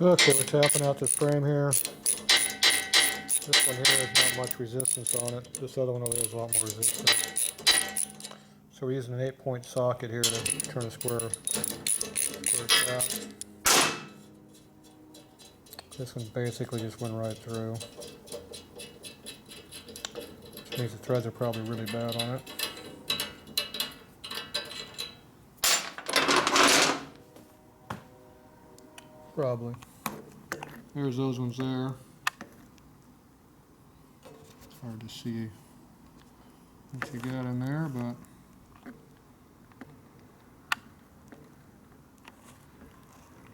Okay, we're tapping out this frame here. This one here has not much resistance on it. This other one over there is a lot more resistance. So we're using an 8-point socket here to turn a square tap. This one basically just went right through. Which means the threads are probably really bad on it. Probably. There's those ones there. It's hard to see what you got in there, but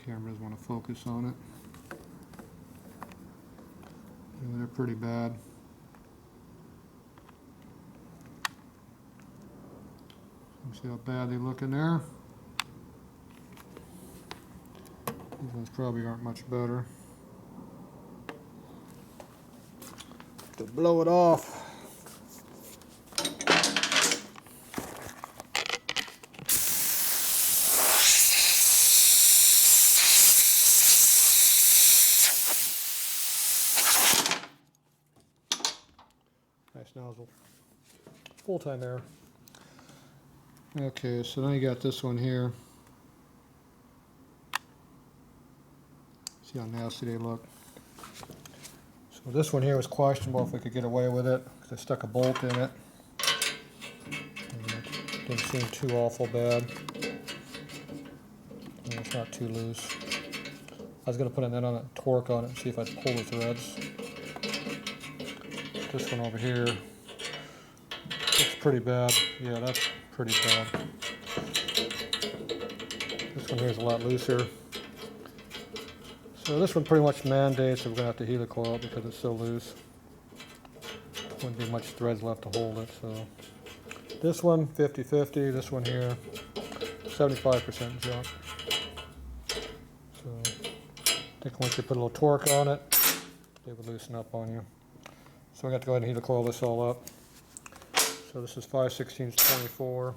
camera doesn't want to focus on it. Yeah, they're pretty bad. See how bad they look in there? These ones probably aren't much better. To blow it off. Nice nozzle. Full-time air. Okay, so then you got this one here. See how nasty they look. So this one here was questionable if we could get away with it, because I stuck a bolt in it. And it didn't seem too awful bad. And it's not too loose. I was going to put a net on it, torque on it, and see if I'd pull the threads. This one over here looks pretty bad. Yeah, that's pretty bad. This one here is a lot looser. So this one pretty much mandates that we're going to have to helicoil it because it's so loose. Wouldn't be much threads left to hold it. So this one 50-50. This one here 75% junk. So I think once you put a little torque on it, it would loosen up on you. So we have to go ahead and helicoil this all up. So this is 5/16 24.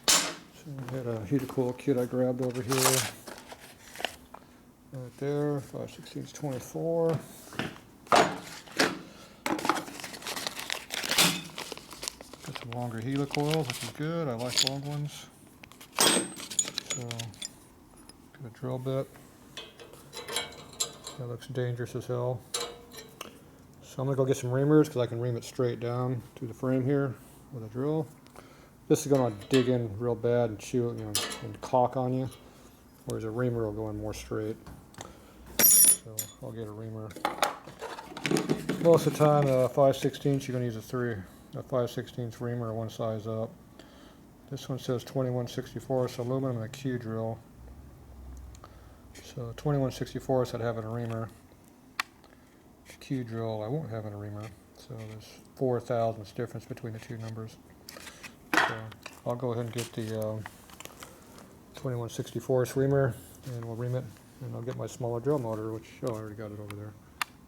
So we had a helicoil kit I grabbed over here. Right there, 5/16 24. Got some longer helicoils, which is good. I like long ones. So, get a drill bit. That looks dangerous as hell. So I'm gonna go get some reamers because I can ream it straight down to the frame here with a drill. This is gonna dig in real bad and chew, and caulk on you, whereas a reamer will go in more straight. So I'll get a reamer. Most of the time, 5/16 you're gonna use a 5/16 reamer, one size up. This one says 21/64, it's aluminum and a Q drill. So 21/64 I'd have in a reamer. Q drill I won't have in a reamer. So there's 4 thousandths difference between the two numbers. So I'll go ahead and get the 21/64 reamer and we'll ream it. And I'll get my smaller drill motor, which, I already got it over there.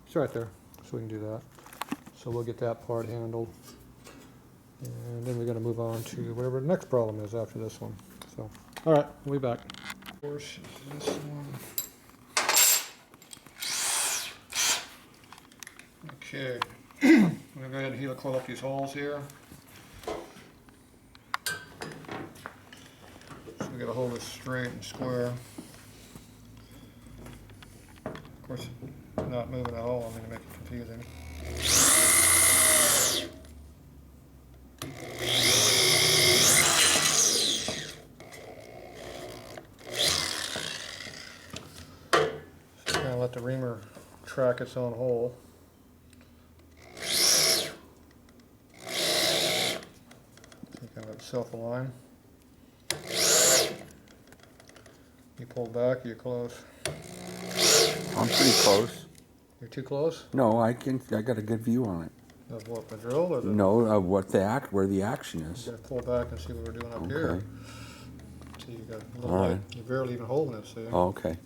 It's right there, so we can do that. So we'll get that part handled. And then we're going to move on to whatever the next problem is after this one. So, all right, we'll be back. Of course, this one. Okay, I'm going to go ahead and helicoil up these holes here. So we got to hold it straight and square. Of course, not moving at all, I'm going to make it confusing. So kind of let the reamer track its own hole. Kind of let it self-align. You pull back, you're close. I'm pretty close. You're too close? No, I got a good view on it. Of what, the drill or the? No, of where the action is. You gotta pull back and see what we're doing up here. See, you got a little All light. right. You're barely even holding it, see? Oh, okay.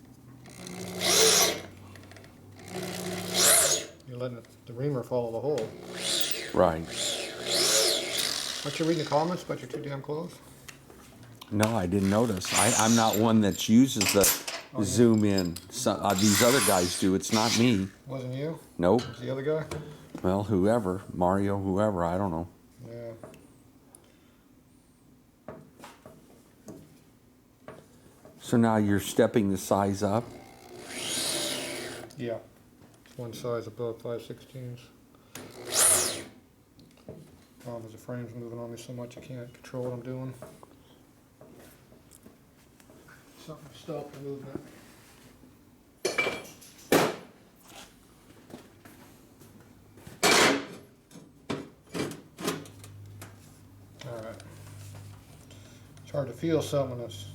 You're letting the reamer follow the hole. Right. Aren't you reading the comments, but you're too damn close? No, I didn't notice. I'm not one that uses Oh, zoom in. These other guys do. It's not me. Wasn't you? Nope. Was the other guy? Well, whoever. Mario, whoever. I don't know. Yeah. So now you're stepping the size up. Yeah. It's one size above 5/16. Problem is the frame's moving on me so much I can't control what I'm doing. Something to stop the movement. Alright. It's hard to feel something that's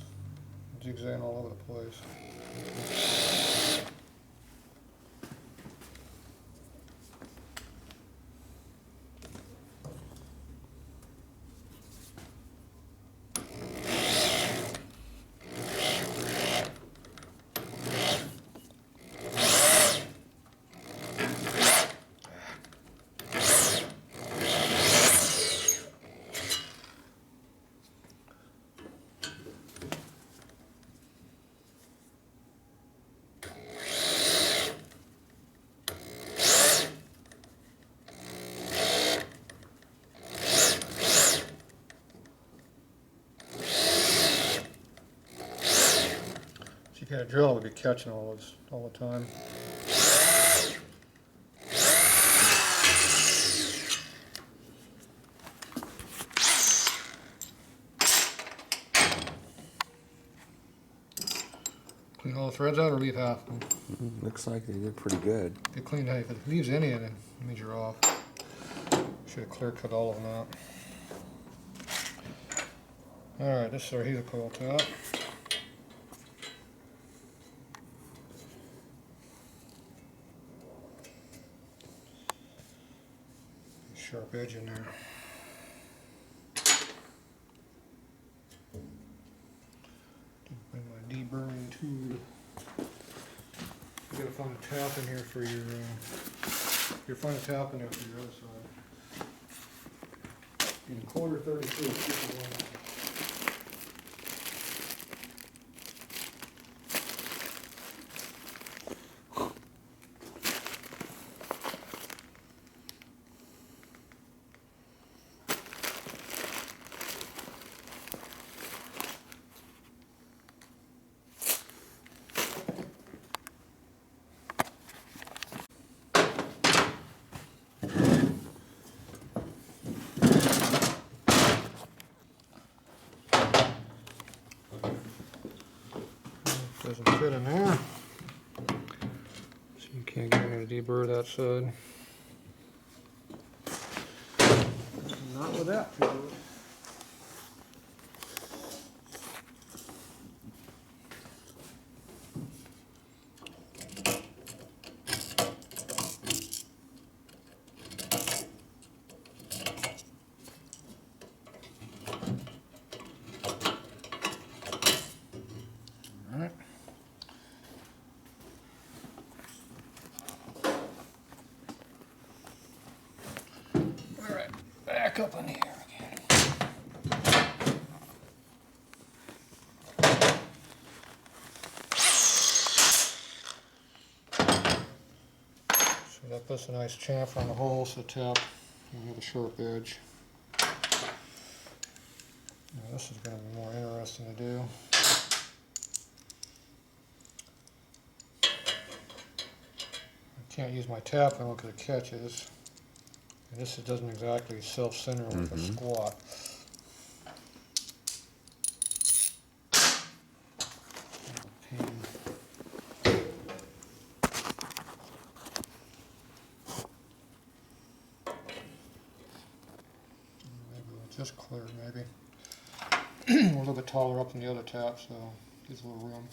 zigzagging all over the place. If you had a drill, it would be catching all the time. Clean all the threads out or leave half of them? Looks like they did pretty good. If you clean that, if it leaves any of it, it means you're off. Should have clear cut all of them out. Alright, this is our helicoil top. Sharp edge in there. Bring my deburring tool. You gotta find a tap in here for your. You'll find a tap in there for your other side. In 1/4 32. Doesn't fit in there. So you can't get any to deburr that side. Not with that fluid. All right. Back up in here again. So that puts a nice chamfer on the hole so the tap will have a sharp edge. Now this is going to be more interesting to do. I can't use my tap and look at the catches. And this doesn't exactly self-center with a squat. Maybe we'll just clear, maybe. We're a little bit taller up than the other tap, so gives a little room.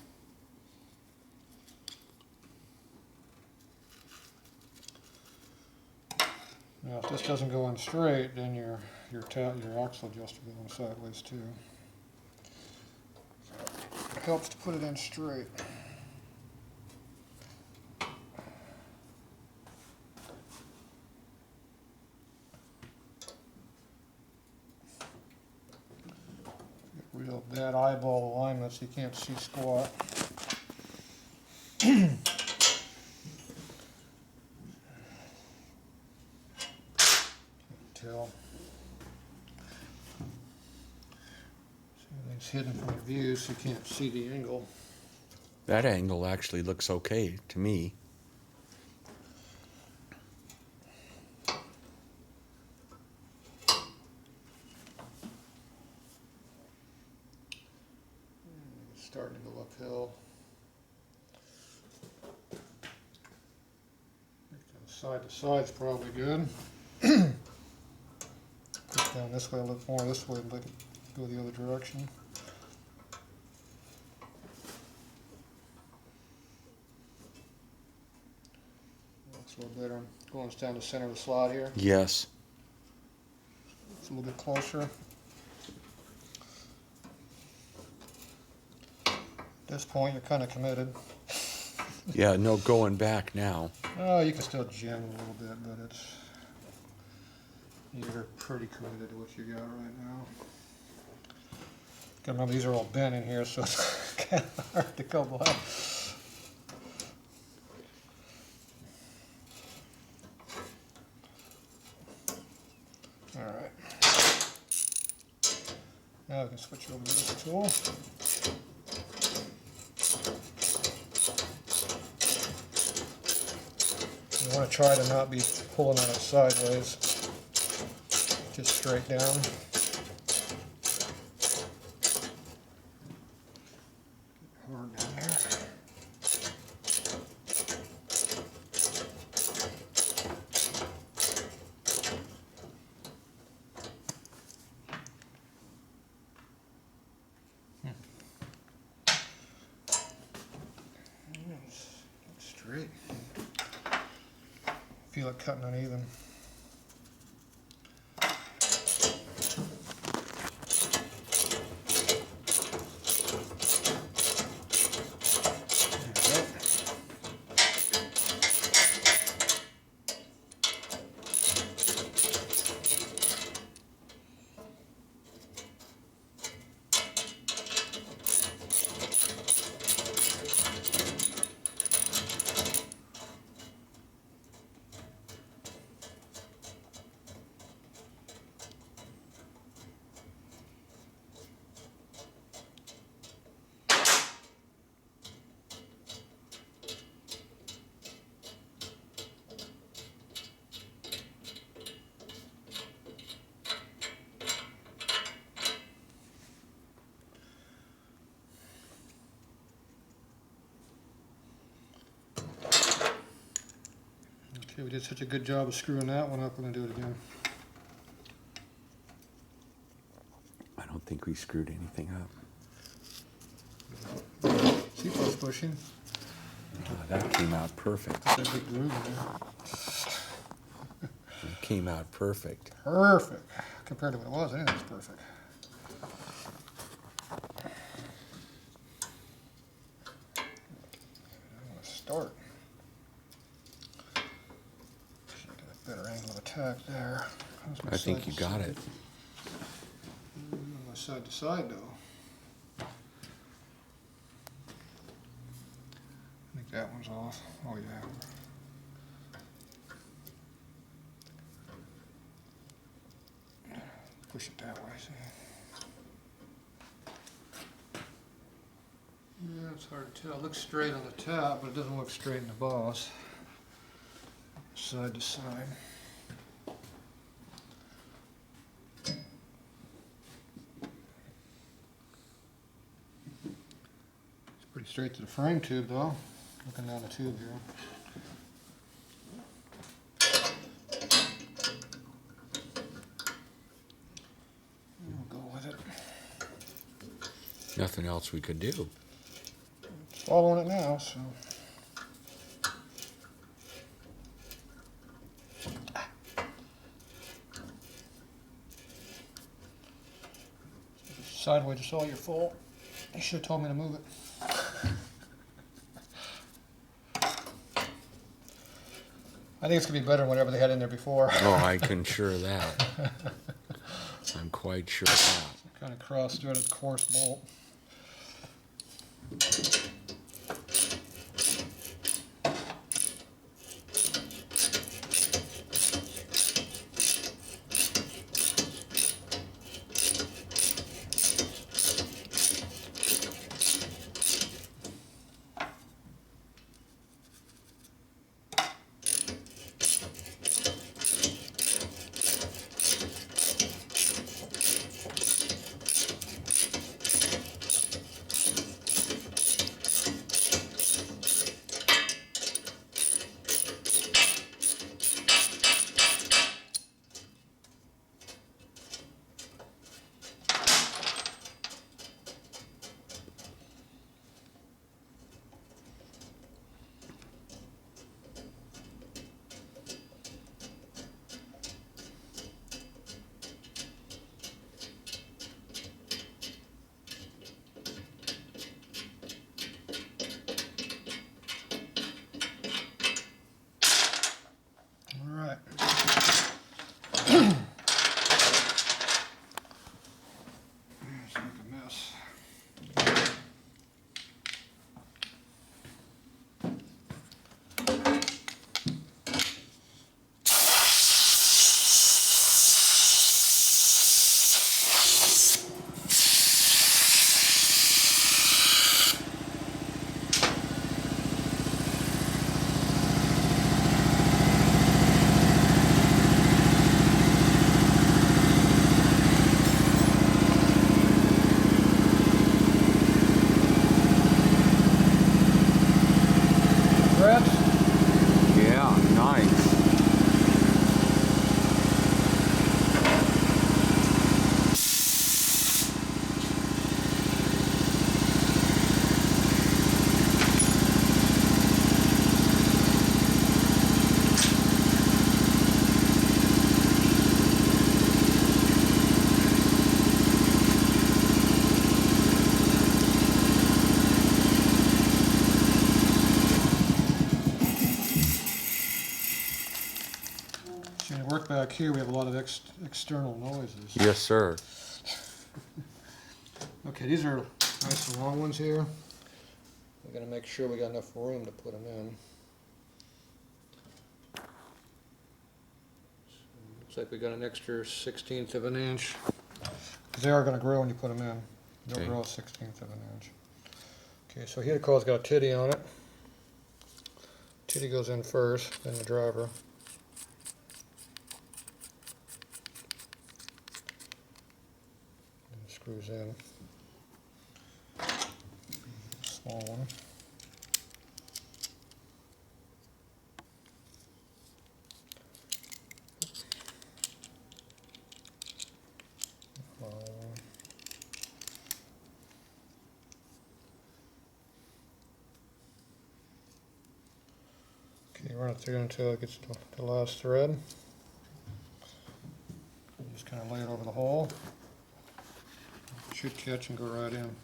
Now, if this doesn't go in straight, then your axle adjuster will go in sideways too. It helps to put it in straight. Get real bad eyeball alignments, you can't see squat. Tell. Everything's hidden from your view, so you can't see the angle. That angle actually looks okay to me. It's starting to go uphill. Side to side's probably good. Push down this way, look more this way, let it go the other direction. Looks a little better. I'm going down the center of the slot here. Yes. It's a little bit closer. At this point, you're kind of committed. Yeah, no going back now. Oh, you can still jam a little bit, but you're pretty committed to what you got right now. Gotta remember, these are all bent in here, so it's kind of hard to go by. All right. Now we can switch over to this tool. You want to try to not be pulling on it sideways, just straight down. Hard down there. Straight. Feel it cutting uneven. Okay, we did such a good job of screwing that one up, we're going to do it again. I don't think we screwed anything up. See if it's pushing. Oh, that came out perfect. That's a big groove in there. It came out perfect. Perfect. Compared to what it was, anything's perfect. I'm going to start. Should get a better angle of attack there. I think you got it. My side to side though. I think that one's off. Oh yeah. Push it that way, see? Yeah, it's hard to tell. It looks straight on the top, but it doesn't look straight in the boss. Side to side. It's pretty straight to the frame tube though. Looking down the tube here. We'll go with it. Nothing else we could do. Following it now, so. Sideways is all your fault. You should have told me to move it. I think it's going to be better than whatever they had in there before. Oh, I can sure of that. I'm quite sure of that. Kind of cross-threaded coarse bolt. back here, we have a lot of external noises. Yes, sir. Okay, these are nice and long ones here. We're gonna make sure we got enough room to put them in. Looks like we got an extra 1/16 of an inch. Because they are gonna grow when you put them in. They'll Okay. grow 1/16 of an inch. Okay, so here the coil's got a titty on it. Titty goes in first, then the driver. And it screws in. Small one. Small one. Okay, run it through until it gets to the last thread. You just kind of lay it over the hole. It should catch and go right in.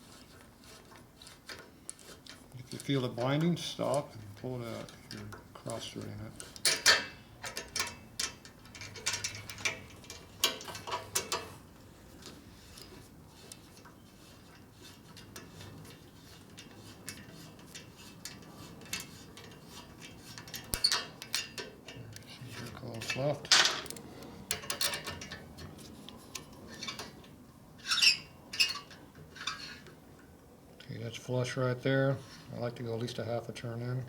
If you feel it binding, stop and pull it out if you're cross-threading it. See your coils left. Okay, that's flush right there. I like to go at least a half a turn in.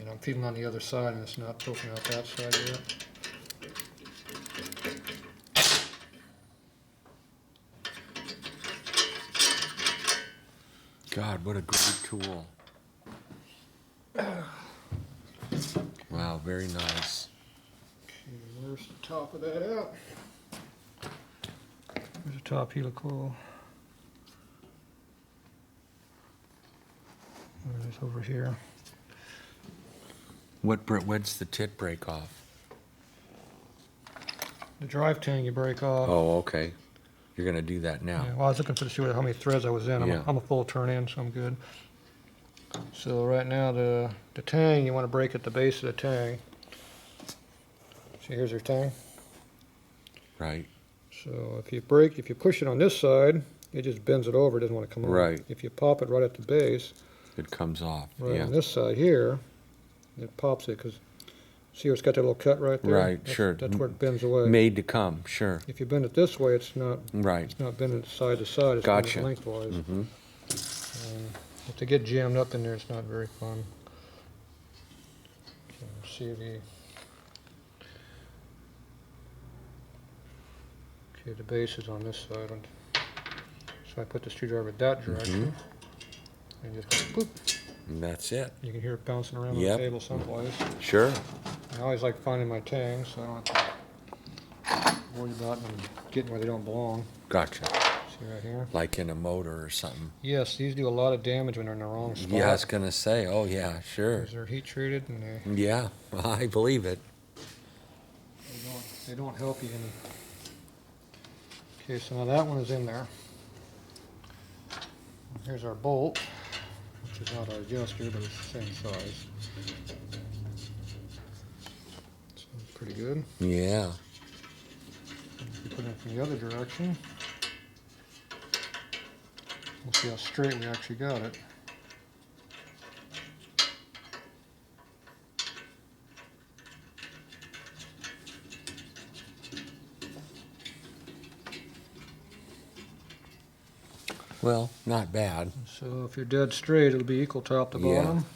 And I'm feeling on the other side and it's not poking out that side yet. God, what a great tool. Wow, very nice. Okay, where's the top of that at? There's the top helicoil. It is over here. What's the tit break off? The drive tang you break off. Oh, okay. You're gonna do that now. Yeah, well, I was looking for to see how many threads I was in. Yeah. I'm a full turn in, so I'm good. So right now the tang, you want to break at the base of the tang. See, here's your tang. Right. So if you push it on this side, it just bends it over. It doesn't want to come on. Right. If you pop it right at the base, It comes off. right Yeah. on this side here, it pops it because see where it's got that little cut right there. Right, sure. That's where it bends away. Made to come. Sure. If you bend it this way, it's not Right. bending side to side. It's Gotcha. bending lengthwise. Mm-hmm. If they get jammed up in there, it's not very fun. So, CV. Okay, the base is on this side. So I put the screwdriver that direction. And just go, boop. And that's it. You can hear it bouncing around Yep. on the table someplace. Sure. I always like finding my tangs, so I don't have to worry about them getting where they don't belong. Gotcha. See right here? Like in a motor or something. Yes, these do a lot of damage when they're in the wrong spot. Yeah, I was gonna say. Oh yeah, sure. Because they're heat treated and Yeah, I believe it. they don't help you any. Okay, so now that one is in there. Here's our bolt, which is not our adjuster, but it's the same size. So it's pretty good. Yeah. If you put it from the other direction, we'll see how straight we actually got it. Well, not bad. So if you're dead straight, it'll be equal top to Yeah. bottom.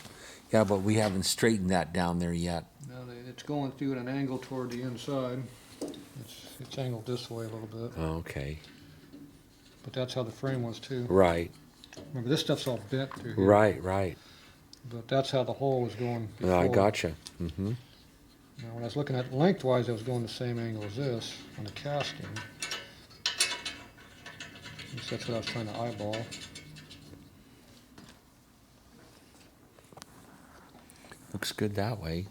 Yeah, but we haven't straightened that down there yet. Now it's going through at an angle toward the inside. It's angled this way a little bit, Okay. but that's how the frame was too. Right. Remember, this stuff's all bent through here. Right. Right. But that's how the hole was going before. I gotcha. Mm-hmm. Now, when I was looking at lengthwise, I was going the same angle as this on the casting. At least that's what I was trying to eyeball. Looks good that way.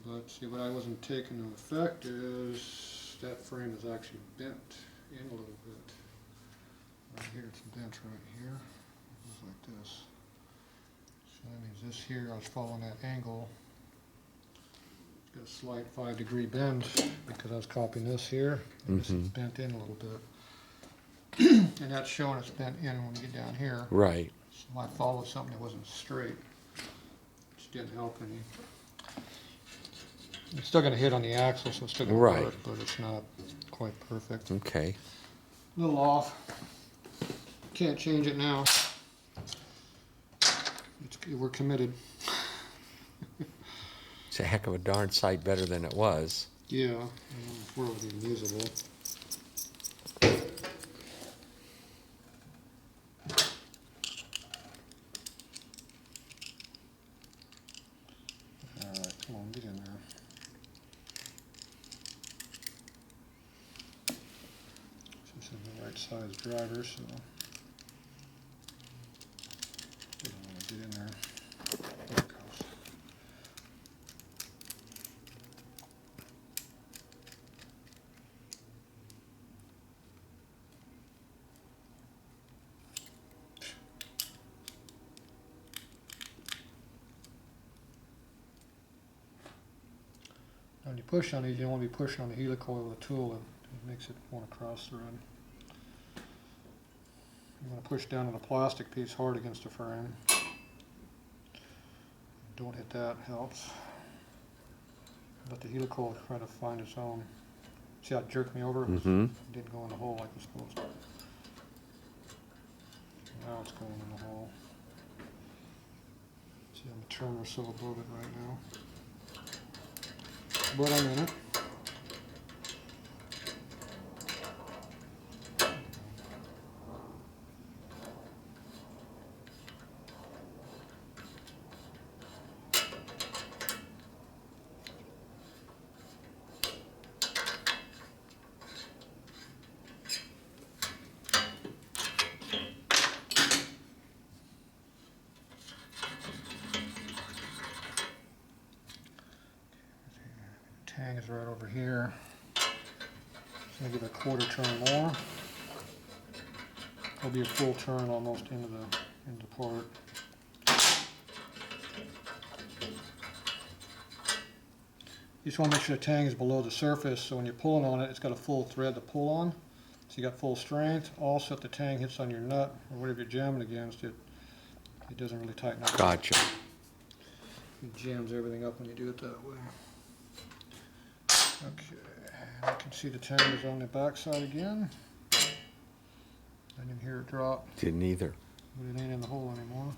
But see, what I wasn't taking into effect is that frame is actually bent in a little bit. Right here, it's bent right here. It goes like this. So that means this here, I was following that angle. got a slight 5-degree bend because I was copying this here. And this is bent in a little bit. And that's showing it's bent in when you get down here. Right. So I followed something that wasn't straight, which didn't help any. It's still going to hit on the axle, so it's still going to Right. work, but it's not quite perfect. Okay. A little off. Can't change it now. We're committed. It's a heck of a darn sight better than it was. Yeah, we're even usable. Alright, come on, get in there. This is the right size driver, so get in there. There it goes. When you push on these, you don't want to be pushing on the helicoil with a tool. It makes it want to cross thread. You want to push down on the plastic piece hard against the frame. Don't hit that, helps. Let the helicoil try to find its own. See how it jerked me over? It didn't go in the hole like it was supposed to. Now it's going in the hole. See, I'm a turn or so above it right now. But I'm in it. Tang is right over here. Just gonna give it a quarter turn more. It'll be a full turn almost into the part. You just want to make sure the tang is below the surface, so when you're pulling on it, it's got a full thread to pull on. So you got full strength. Also, if the tang hits on your nut or whatever you're jamming against, it doesn't really tighten up. Gotcha. It jams everything up when you do it that way. Okay, I can see the tang is on the back side again. I didn't hear it drop, Didn't either. but it ain't in the hole anymore.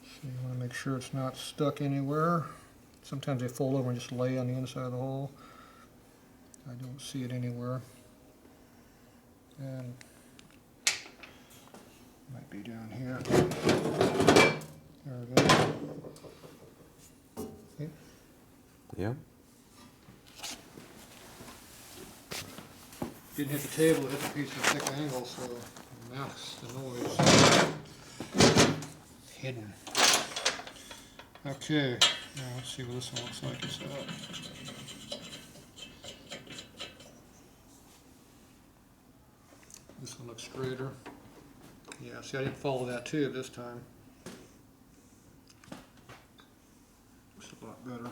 So you want to make sure it's not stuck anywhere. Sometimes they fold over and just lay on the inside of the hole. I don't see it anywhere. And might be down here. There it is. Okay. Yeah. Didn't hit the table, it hit the piece of thick angle, so it masks the noise. Hidden. Okay, now let's see what this one looks like inside. This one looks straighter. Yeah, see, I didn't follow that tube this time. Looks a lot better.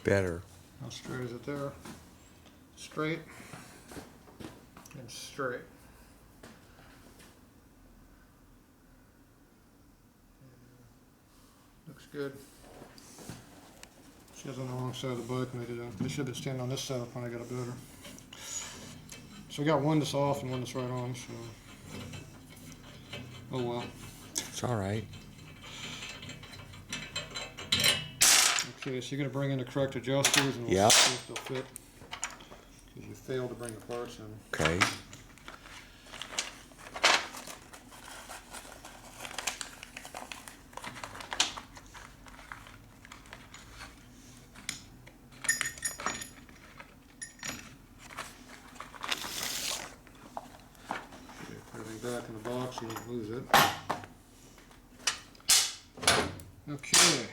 Better. How straight is it there? Straight and straight. Looks good. She has on the wrong side of the bike when I did it. They should have been standing on this side when I got it better. So we got one that's off and one that's right on, so oh well. It's all right. Okay, so you're going to bring in the correct adjusters and we'll Yep. see if they'll fit. Because you failed to bring the parts in. Okay. so you don't lose it. Okay.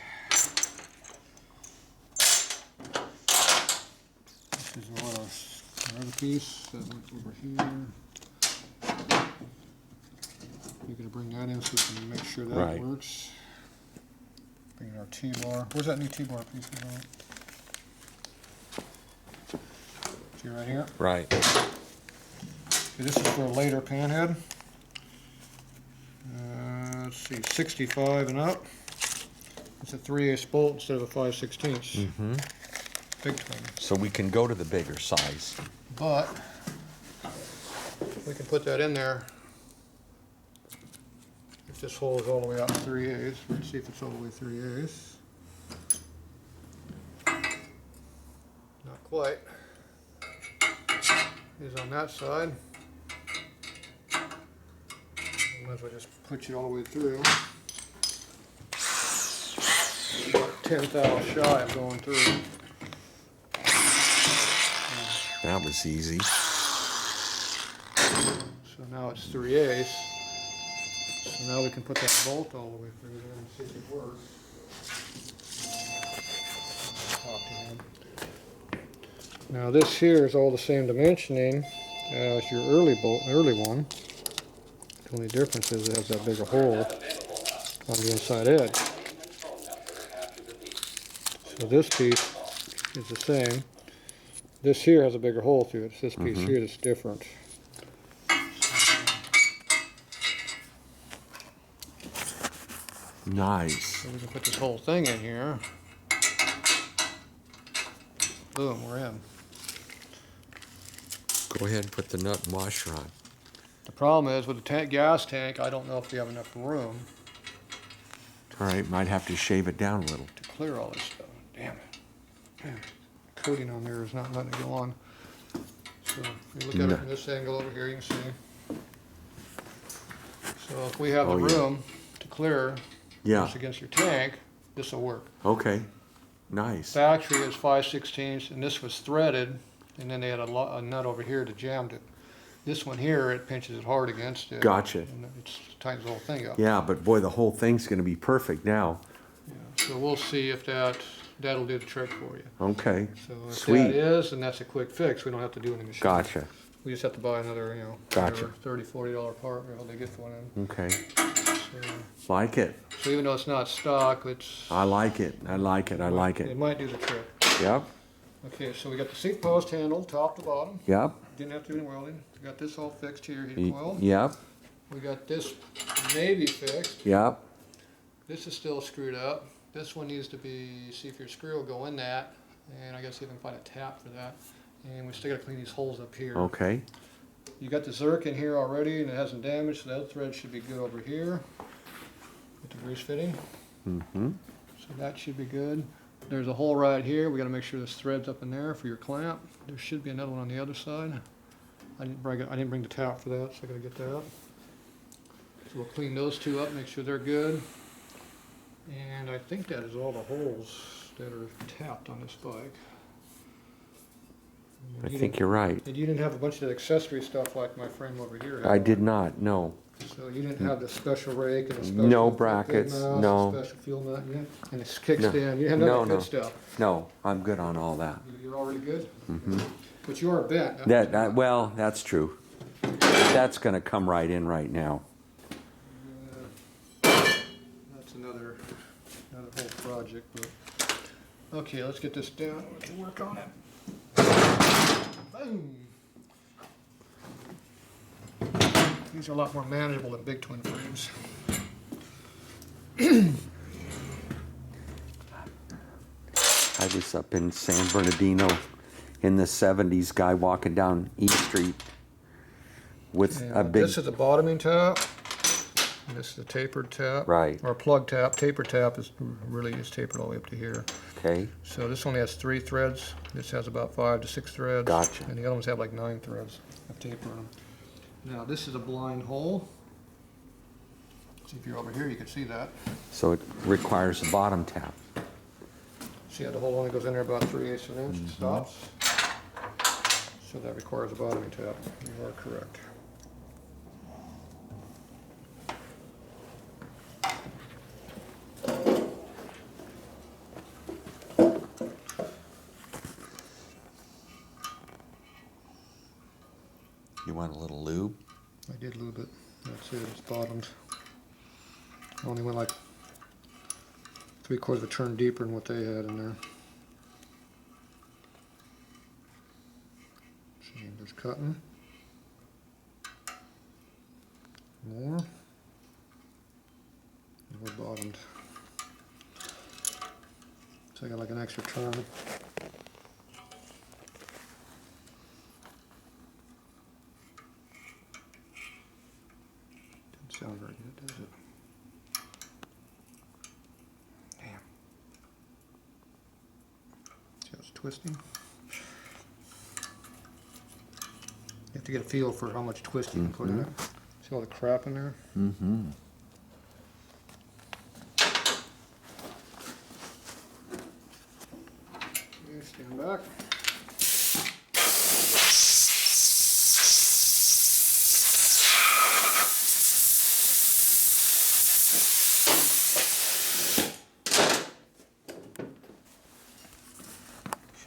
This is another piece that went over here. You're going to bring that in so we can make sure that works. Bring in our T-bar. Where's that new T-bar piece about? See right here? Right. Okay, this is for a later panhead. Let's see, 65 and up. It's a 3/8 bolt instead of a 5/16. Mm-hmm. Big twin. So we can go to the bigger size. But we can put that in there if this hole is all the way out to 3/8. Let's see if it's all the way 3/8. Not quite. Is on that side. Might as well just put you all the way through. 10th thou shy of going through. That was easy. So now it's 3/8. So now we can put that bolt all the way through there and see if it works. Talk to him. Now this here is all the same dimensioning as your early one. The only difference is it has that bigger hole on the inside edge. So this piece is the same. This here has a bigger hole through it. It's this piece here that's different. Nice. So we can put this whole thing in here. Boom, we're in. Go ahead and put the nut and washer on. The problem is with the gas tank, I don't know if we have enough room All right, might have to shave it down a little. to clear all this stuff. Damn it. Man, coating on there is not letting it go on. So if you look at it from this angle over here, you can see. So if we have the room to clear this against your tank, this will work. Okay, nice. Factory is 5/16, and this was threaded, and then they had a nut over here to jam it. This one here, it pinches it hard against it. Gotcha. And it tightens the whole thing up. Yeah, but boy, the whole thing's going to be perfect now. Yeah, so we'll see if that'll do the trick for you. Okay. So if Sweet. that is, then that's a quick fix. We don't have to do any machine. Gotcha. We just have to buy another, Gotcha. $30, $40 part, or they get for one in. Okay. So, Like it. so even though it's not stock, it's. I like it. I like it. I like It it. might do the trick. Yep. Okay, so we got the seat post handle, top to bottom. Yep. Didn't have to do any welding. We got this all fixed here, heat coil. Yep. We got this maybe fixed. Yep. This is still screwed up. This one needs to be, see if your screw will go in that, and I guess even find a tap for that. And we still got to clean these holes up here. Okay. You got the Zerk in here already, and it hasn't damaged, so that thread should be good over here with the grease fitting. Mm-hmm. So that should be good. There's a hole right here. We got to make sure this thread's up in there for your clamp. There should be another one on the other side. I didn't bring the tap for that, so I got to get that. So we'll clean those two up, make sure they're good. And I think that is all the holes that are tapped on this bike. I think you're right. And you didn't have a bunch of accessory stuff like my frame over here had. I did not. No. So you didn't have the special rake and the special No fuel brackets, mounts, no. special fuel mount, and the kickstand. No. You didn't have none of that good stuff. No, I'm good on all that. You're already good. Mm-hmm. But you are bent. Well, that's true. That's going to come right in right now. That's another whole project. But okay, let's get this down. We can work on it. Boom. These are a lot more manageable than big twin frames. I was up in San Bernardino in the 70s, guy walking down E Street with a big... This is the bottoming tap. And this is the tapered tap. Right. Or plug tap. Tapered tap is really is tapered all the way up to here. Okay. So this only has 3 threads. This has about 5 to 6 threads. Gotcha. And the other ones have like 9 threads of taper on them. Now this is a blind hole. See if you're over here, you can see that. So it requires a bottom tap. See how the hole only goes in there about 3/8 of an inch. It stops. So that requires a bottoming tap. You are correct. You want a little lube? I did lube it. That's it. It's bottomed. I only went like 3/4 of a turn deeper than what they had in there. See, just cutting. More. And we're bottomed. So I got like an extra turn. Doesn't sound very good, does it? Damn. See how it's twisting? You have to get a feel for how much twist you can put in it. See all the crap in there? Mm-hmm. Okay, stand back.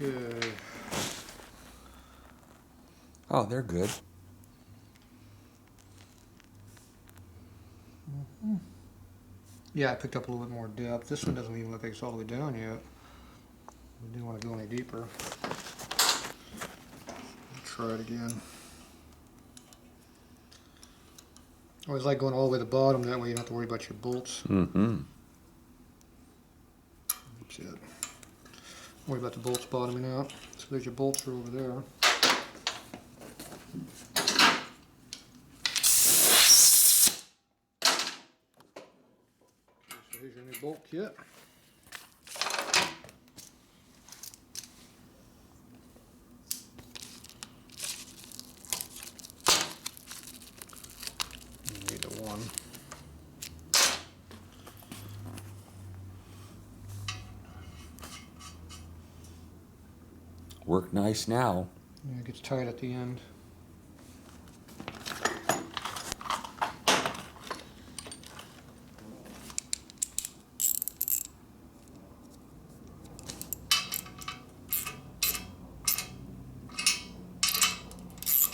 Okay. Oh, they're good. Yeah, I picked up a little bit more depth. This one doesn't even look like it's all the way down yet. We didn't want to go any deeper. Try it again. I always like going all the way to the bottom, that way you don't have to worry about your bolts. Mm-hmm. That's it. Don't worry about the bolts bottoming out. So there's your bolts are over there. So here's your new bolt kit. You need the one. Work nice now. Yeah, it gets tight at the end.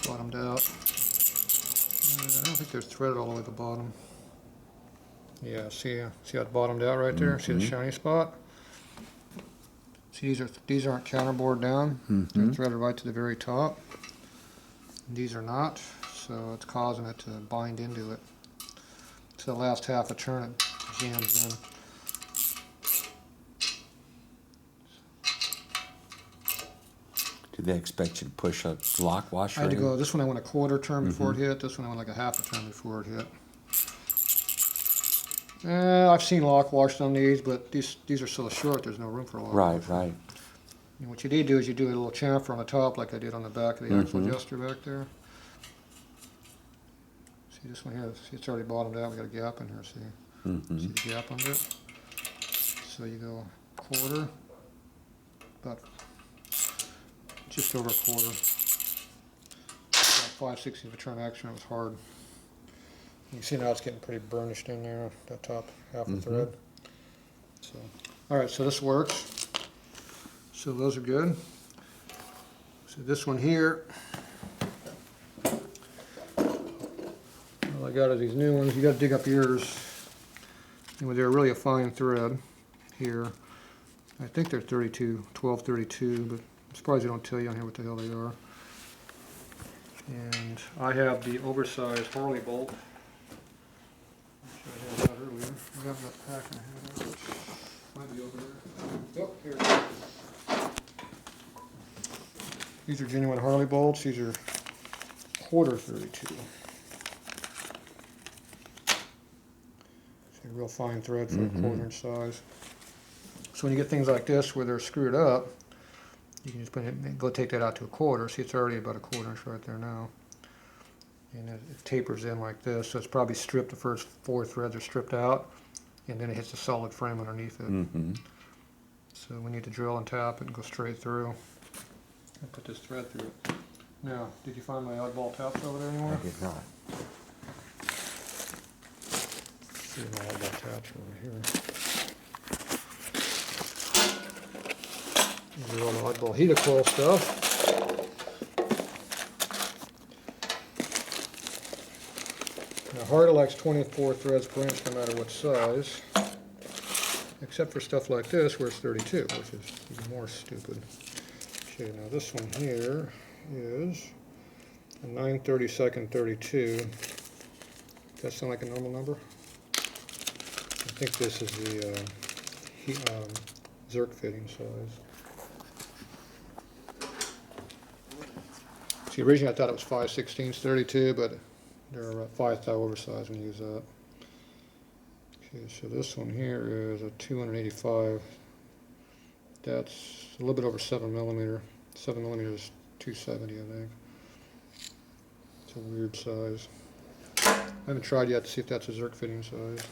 Bottomed out. I don't think there's thread all the way at the bottom. Yeah, see how it bottomed out right there? See the shiny spot? See, these aren't counterbored down. They're threaded right to the very top. These are not, so it's causing it to bind into it. So the last half a turn it jams in. Did they expect you to push a lock washer I had to in? go, this one I went a quarter turn before it hit, this one I went like a half a turn before it hit. I've seen lock washed on these, but these are so short there's no room for a lock Right, washer. right. And what you need to do is you do a little chamfer on the top like I did on the back of the axle adjuster back there. See this one here, see it's already bottomed out, we got a gap in here, see? See the gap under it? So you go quarter, about just over a quarter. About 5/16 of a turn action, it was hard. You can see now it's getting pretty burnished in there, that top half of the thread. So, alright, so this works. So those are good. So this one here, all I got are these new ones. You got to dig up yours. Anyway, they're really a fine thread here. I think they're 32, 1232, but I'm surprised they don't tell you on here what the hell they are. And I have the oversized Harley bolt, which I had out earlier. I have that pack and I had it. Might be over there. Oh, here it is. These are genuine Harley bolts. These are quarter 32. It's a real fine thread for a quarter inch size. So when you get things like this where they're screwed up, you can just put it, go take that out to a quarter. See, it's already about a quarter inch right there now. And it tapers in like this, so it's probably stripped. The first 4 threads are stripped out, and then it hits a solid frame underneath it. So we need to drill and tap it and go straight through. And put this thread through it. Now, did you find my oddball taps over there anywhere? I did not. See my oddball taps over here. These are all the oddball heater coil stuff. Harley likes 24 threads per inch no matter what size, except for stuff like this where it's 32, which is even more stupid. Okay, now this one here is a 9/32 32. Does that sound like a normal number? I think this is the Zerk fitting size. See, originally I thought it was 5/16 32, but they're 5 thou oversized when you use that. Okay, so this one here is a 285. That's a little bit over 7 millimeter. 7 millimeters, 270, I think. It's a weird size. I haven't tried yet to see if that's a Zerk fitting size.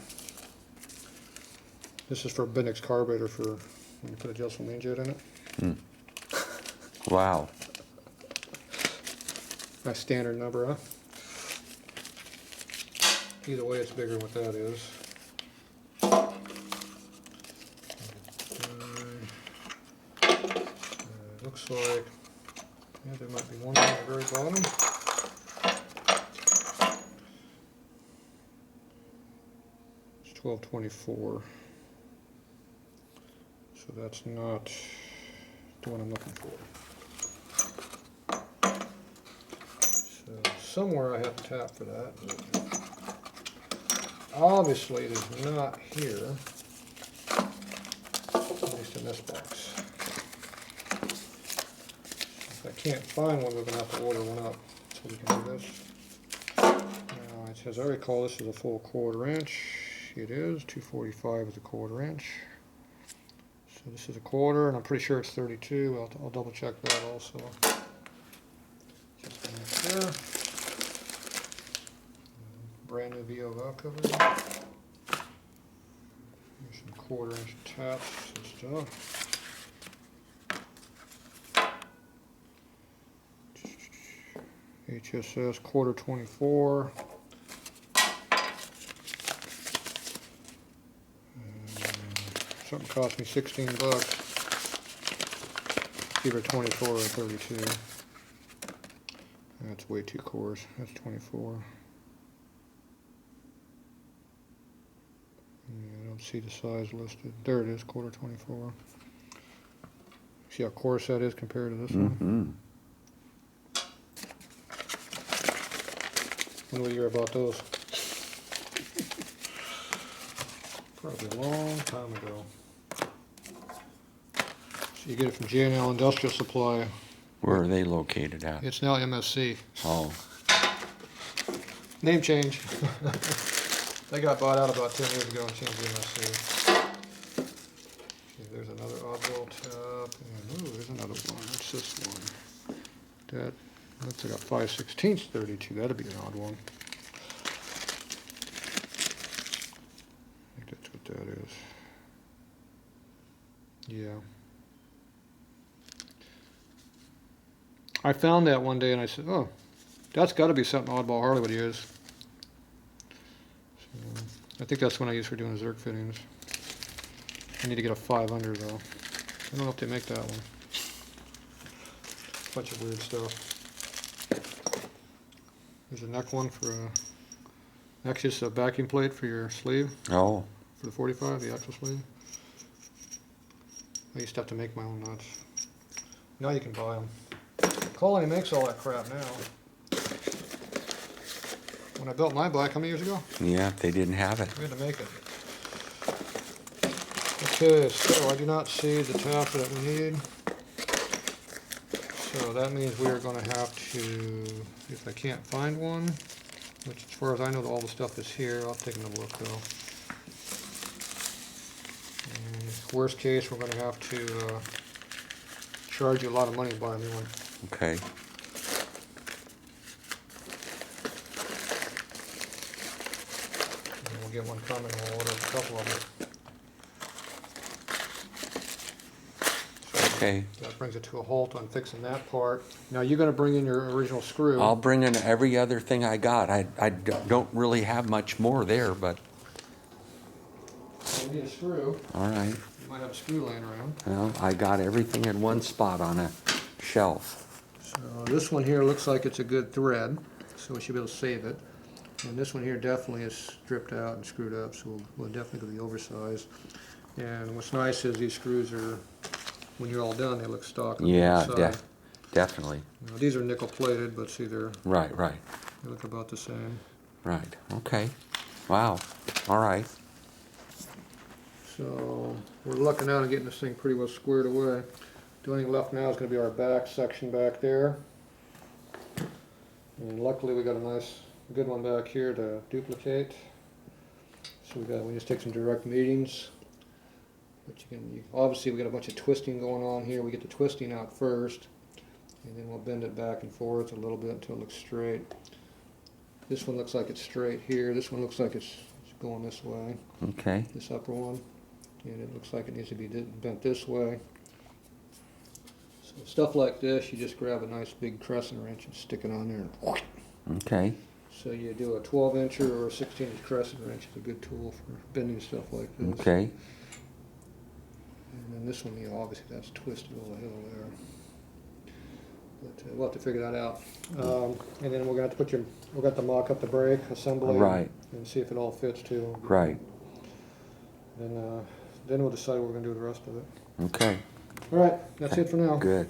This is for a Bendix carburetor for when you put a gasoline jet in it. Hmm. Wow. Nice standard number, huh? Either way, it's bigger than what that is. Looks like, yeah, there might be one on the very bottom. It's 12/24. So that's not the one I'm looking for. So somewhere I have to tap for that. Obviously it is not here, at least in this box. If I can't find one, we're going to have to order one up so we can do this. Now it says, I recall this is a full 1/4 inch. It is, 245 is a 1/4 inch. So this is a 1/4, and I'm pretty sure it's 32. I'll double check that also. Just to make sure. Brand new VO valve cover. Here's some 1/4 inch taps and stuff. HSS 1/4 24. Something cost me 16 bucks. It's either 24 or 32. That's way too coarse. That's 24. Yeah, I don't see the size listed. There it is, 1/4 24. See how coarse that is compared to this one? When will you hear about those? Probably a long time ago. So you get it from J&L Industrial Supply. Where are they located at? It's now MSC. Oh. Name change. They got bought out about 10 years ago and changed to MSC. Okay, there's another oddball tab. And ooh, there's another one. What's this one? That looks like a 5/16 32. That'd be an odd one. I think that's what that is. Yeah. I found that one day and I said, oh, that's got to be something oddball Harley would use. So, I think that's what I use for doing Zerk fittings. I need to get a 5 under though. I don't know if they make that one. Bunch of weird stuff. There's a neck one for actually it's a vacuum plate for your sleeve. Oh. For the 45, the actual sleeve. I used to have to make my own nuts. Now you can buy them. Colony makes all that crap now. When I built my bike, how many years ago? Yeah, they didn't have it. We had to make it. Okay, so I do not see the tap that we need. So that means we are going to have to, if I can't find one, which as far as I know all the stuff is here, I'll take another look though. And worst case, we're going to have to charge you a lot of money to buy a new one. Okay. And we'll get one coming and we'll order a couple of them. Okay. That brings it to a halt on fixing that part. Now you're going to bring in your original screw. I'll bring in every other thing I got. I don't really have much more there, but. So we need a screw. All right. You might have a screw laying around. Well, I got everything in one spot on a shelf. So this one here looks like it's a good thread, so we should be able to save it. And this one here definitely is stripped out and screwed up, so we'll definitely go the oversized. And what's nice is these screws are, when you're all done, they look stock on the Yeah, inside. definitely. Now, these are nickel plated, but see, Right. they look about the same. Right. Okay. Wow. All right. So we're looking out and getting this thing pretty well squared away. The only thing left now is going to be our back section back there. And luckily we got a nice, good one back here to duplicate. So we just take some direct meetings. But obviously we got a bunch of twisting going on here. We get the twisting out first, and then we'll bend it back and forth a little bit until it looks straight. This one looks like it's straight here. This one looks like it's going this way. Okay. This upper one. And it looks like it needs to be bent this way. So stuff like this, you just grab a nice big crescent wrench and stick it on there. Okay. So you do a 12-incher or a 16-inch crescent wrench is a good tool for bending stuff like this. Okay. And then this one, obviously that's twisted all the hell there. But we'll have to figure that out. And then we're gonna have to we'll have to mock up the brake assembly. Right. And see if it all fits too. Right. Then we'll decide what we're gonna do with the rest of it. Okay. All right, that's it for now. Good.